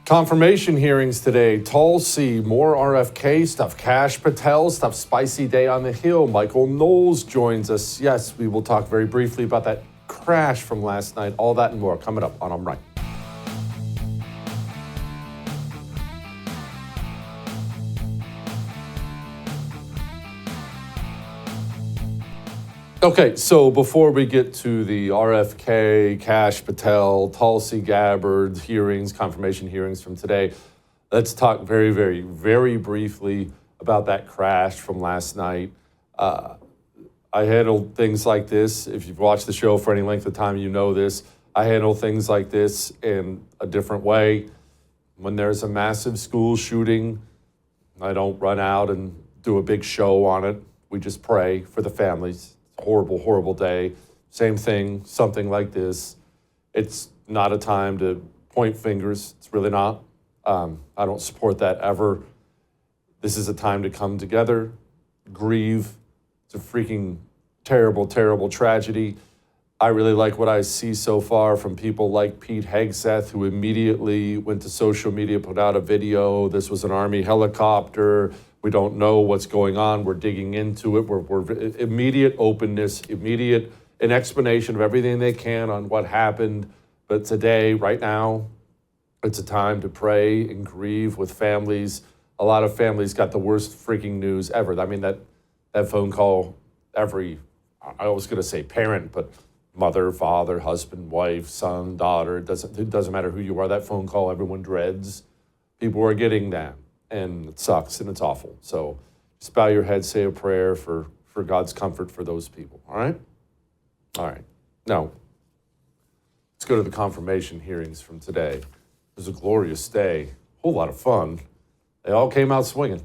Confirmation hearings today. Tulsi, more RFK stuff. Kash Patel stuff. Spicy day on the Hill. Michael Knowles joins us. Yes, we will talk very briefly about that crash from last night. All that and more coming up on I'm Right. Okay, so before we get to the RFK, Kash Patel, Tulsi Gabbard hearings, confirmation hearings from today, let's talk very, very, very briefly about that crash from last night. I handle things like this. If you've watched the show for any length of time, you know this. I handle things like this in a different way. When there's a massive school shooting, I don't run out and do a big show on it. We just pray for the families. Horrible, horrible day. Same thing, something like this. It's not a time to point fingers. It's really not. I don't support that ever. This is a time to come together, grieve. It's a freaking terrible, terrible tragedy. I really like what I see so far from people like Pete Hegseth, who immediately went to social media, put out a video. This was an Army helicopter. We don't know what's going on. We're digging into it. We're immediate openness, immediate an explanation of everything they can on what happened. But today, right now, it's a time to pray and grieve with families. A lot of families got the worst freaking news ever. I mean, that phone call, I was going to say parent, but mother, father, husband, wife, son, daughter, it doesn't matter who you are. That phone call, everyone dreads. People are getting that. And it sucks and it's awful. So just bow your head, say a prayer for God's comfort for those people. All right? All right. Now, let's go to the confirmation hearings from today. It was a glorious day, a whole lot of fun. They all came out swinging.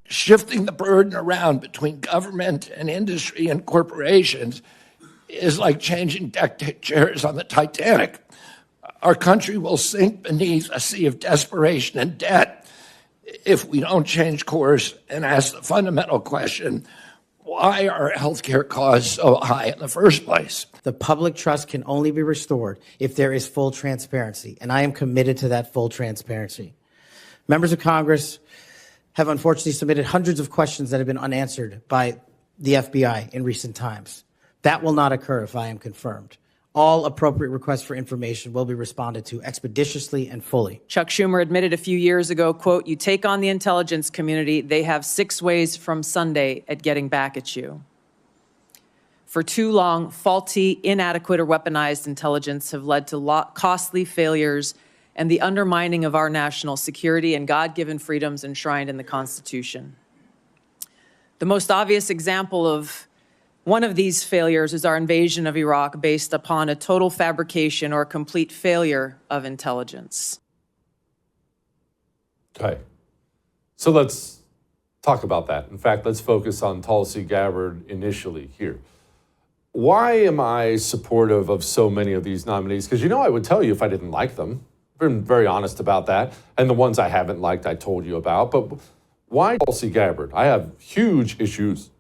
Shifting the burden around between government and industry and corporations is like changing deck chairs on the Titanic. Our country will sink beneath a sea of desperation and debt if we don't change course and ask the fundamental question, why are healthcare costs so high in the first place? The public trust can only be restored if there is full transparency, and I am committed to that full transparency. Members of Congress have unfortunately submitted hundreds of questions that have been unanswered by the FBI in recent times. That will not occur if I am confirmed. All appropriate requests for information will be responded to expeditiously and fully. Chuck Schumer admitted a few years ago, quote, "You take on the intelligence community, they have 6 ways from Sunday at getting back at you." For too long, faulty, inadequate, or weaponized intelligence have led to costly failures and the undermining of our national security and God-given freedoms enshrined in the Constitution. The most obvious example of one of these failures is our invasion of Iraq based upon a total fabrication or complete failure of intelligence. Okay, so let's talk about that. In fact, let's focus on Tulsi Gabbard initially here. Why am I supportive of so many of these nominees? Because I would tell you if I didn't like them. I've been very honest about that. And the ones I haven't liked, I told you about. But why Tulsi Gabbard? I have huge issues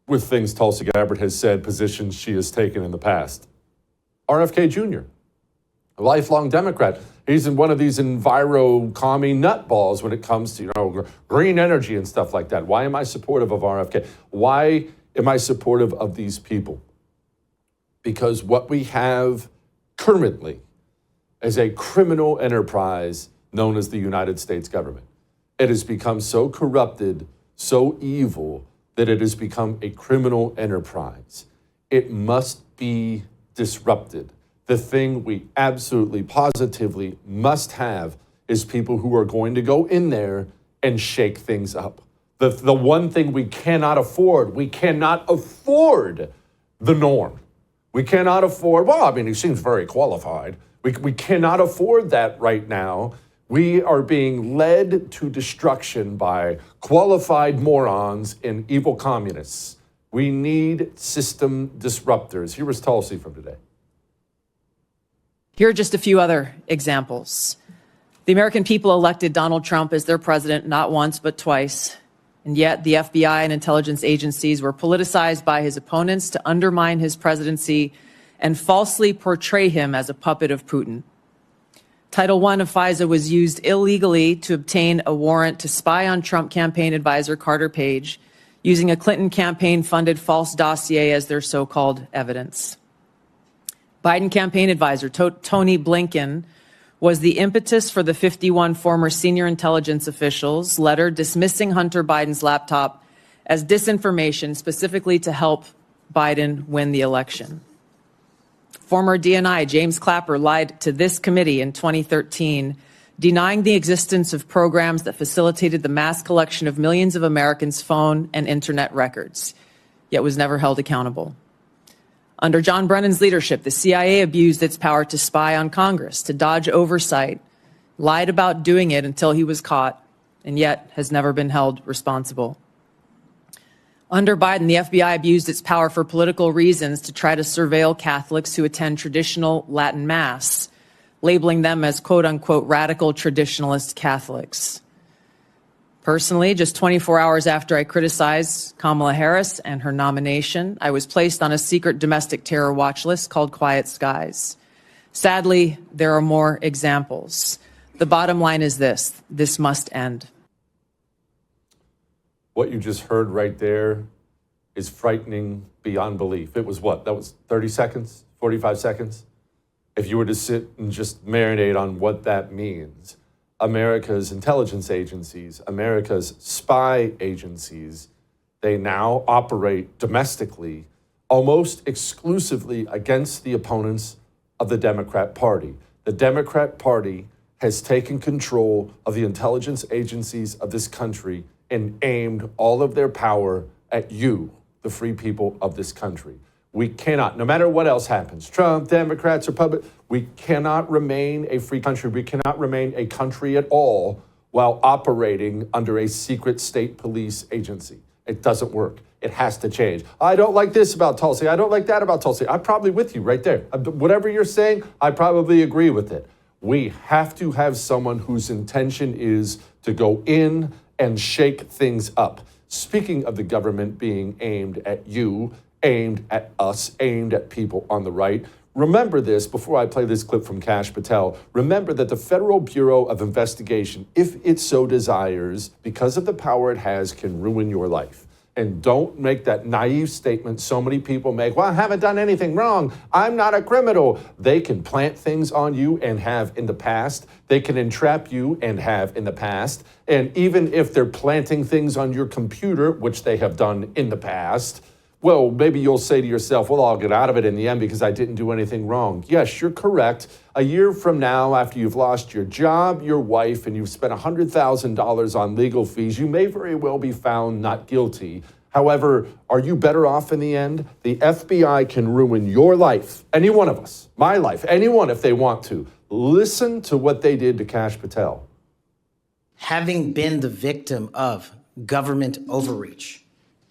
with things Tulsi Gabbard has said, positions she has taken in the past. RFK Jr., a lifelong Democrat. He's in one of these enviro-commie nutballs when it comes to, green energy and stuff like that. Why am I supportive of RFK? Why am I supportive of these people? Because what we have currently is a criminal enterprise known as the United States government. It has become so corrupted, so evil, that it has become a criminal enterprise. It must be disrupted. The thing we absolutely, positively must have is people who are going to go in there and shake things up. The one thing we cannot afford the norm. We cannot afford, he seems very qualified. We cannot afford that right now. We are being led to destruction by qualified morons and evil communists. We need system disruptors. Here was Tulsi from today. Here are just a few other examples. The American people elected Donald Trump as their president not once but twice. And yet the FBI and intelligence agencies were politicized by his opponents to undermine his presidency and falsely portray him as a puppet of Putin. Title I of FISA was used illegally to obtain a warrant to spy on Trump campaign advisor Carter Page, using a Clinton campaign-funded false dossier as their so-called evidence. Biden campaign advisor Tony Blinken was the impetus for the 51 former senior intelligence officials' letter dismissing Hunter Biden's laptop as disinformation, specifically to help Biden win the election. Former DNI James Clapper lied to this committee in 2013, denying the existence of programs that facilitated the mass collection of millions of Americans' phone and internet records, yet was never held accountable. Under John Brennan's leadership, the CIA abused its power to spy on Congress, to dodge oversight, lied about doing it until he was caught, and yet has never been held responsible. Under Biden, the FBI abused its power for political reasons to try to surveil Catholics who attend traditional Latin Mass, labeling them as quote-unquote radical traditionalist Catholics. Personally, just 24 hours after I criticized Kamala Harris and her nomination, I was placed on a secret domestic terror watch list called Quiet Skies. Sadly, there are more examples. The bottom line is this must end. What you just heard right there is frightening beyond belief. It was what? That was 30 seconds, 45 seconds? If you were to sit and just marinate on what that means, America's intelligence agencies, America's spy agencies, they now operate domestically, almost exclusively against the opponents of the Democrat Party. The Democrat Party has taken control of the intelligence agencies of this country and aimed all of their power at you, the free people of this country. We cannot, no matter what else happens, Trump, Democrats, Republicans, we cannot remain a free country. We cannot remain a country at all while operating under a secret state police agency. It doesn't work. It has to change. I don't like this about Tulsi. I don't like that about Tulsi. I'm probably with you right there. Whatever you're saying, I probably agree with it. We have to have someone whose intention is to go in and shake things up. Speaking of the government being aimed at you, aimed at us, aimed at people on the right, remember this before I play this clip from Kash Patel. Remember that the Federal Bureau of Investigation, if it so desires, because of the power it has, can ruin your life. And don't make that naive statement so many people make, well, I haven't done anything wrong. I'm not a criminal. They can plant things on you and have in the past. They can entrap you and have in the past. And even if they're planting things on your computer, which they have done in the past, well, maybe you'll say to yourself, well, I'll get out of it in the end because I didn't do anything wrong. Yes, you're correct. A year from now, after you've lost your job, your wife, and you've spent $100,000 on legal fees, you may very well be found not guilty. However, are you better off in the end? The FBI can ruin your life, any one of us, my life, anyone if they want to. Listen to what they did to Kash Patel. Having been the victim of government overreach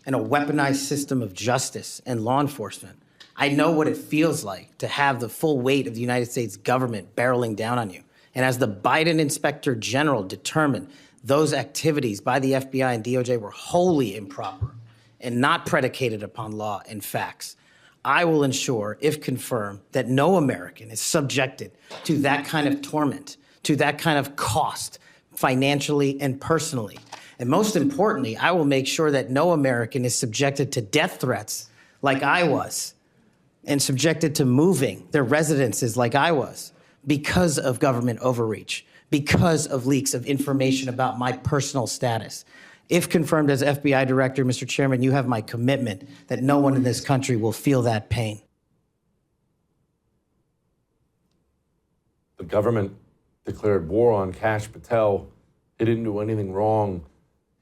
and a weaponized system of justice and law enforcement, I know what it feels like to have the full weight of the United States government barreling down on you. And as the Biden Inspector General determined, those activities by the FBI and DOJ were wholly improper and not predicated upon law and facts. I will ensure, if confirmed, that no American is subjected to that kind of torment, to that kind of cost, financially and personally. And most importantly, I will make sure that no American is subjected to death threats like I was, and subjected to moving their residences like I was, because of government overreach, because of leaks of information about my personal status. If confirmed as FBI director, Mr. Chairman, you have my commitment that no one in this country will feel that pain. The government declared war on Kash Patel. He didn't do anything wrong.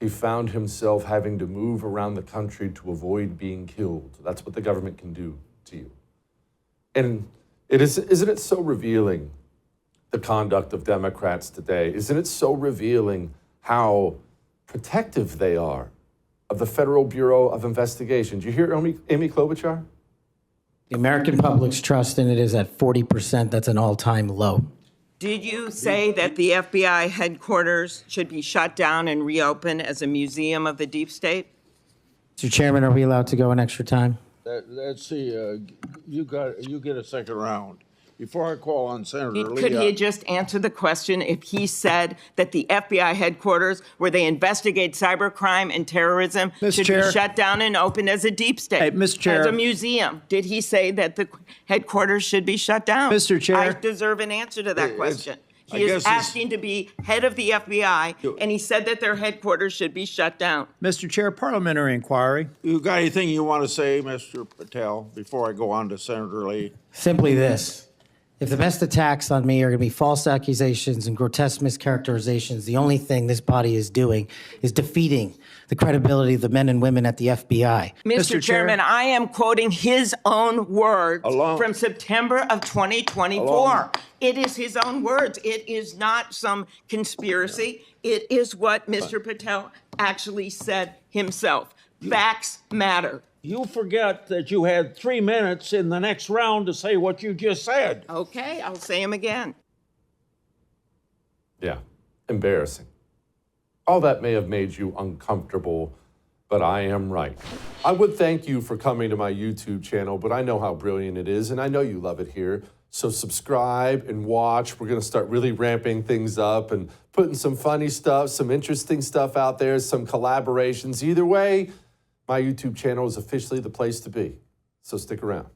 He found himself having to move around the country to avoid being killed. That's what the government can do to you. And isn't it so revealing, the conduct of Democrats today? Isn't it so revealing how protective they are of the Federal Bureau of Investigation? Did you hear Amy Klobuchar? The American public's trust in it is at 40%. That's an all-time low. Did you say that the FBI headquarters should be shut down and reopened as a museum of the deep state? Mr. Chairman, are we allowed to go an extra time? Let's see. You get a second round. before I call on Senator Lee. Could he just answer the question if he said that the FBI headquarters, where they investigate cybercrime and terrorism, Mr. should Chair. be shut down and opened as a deep state? Hey, Mr. Chair. As a museum. Did he say that the headquarters should be shut down? Mr. Chair. I deserve an answer to that question. I He guess is it's- asking to be head of the FBI, and he said that their headquarters should be shut down. Mr. Chair, parliamentary inquiry. You got anything you want to say, Mr. Patel, before I go on to Senator Lee? Simply this. If the best attacks on me are going to be false accusations and grotesque mischaracterizations, the only thing this body is doing is defeating the credibility of the men and women at the FBI. Mr. Chair. Chairman, I am quoting his own words Alone. from September of 2024. Alone. It is his own words. It is not some conspiracy. It is what Mr. Patel actually said himself. Facts matter. You forget that you had 3 minutes in the next round to say what you just said. Okay, I'll say them again. Yeah, embarrassing. All that may have made you uncomfortable, but I am right. I would thank you for coming to my YouTube channel, but I know how brilliant it is, and I know you love it here. So subscribe and watch. We're going to start really ramping things up and putting some funny stuff, some interesting stuff out there, some collaborations. Either way, my YouTube channel is officially the place to be. So stick around.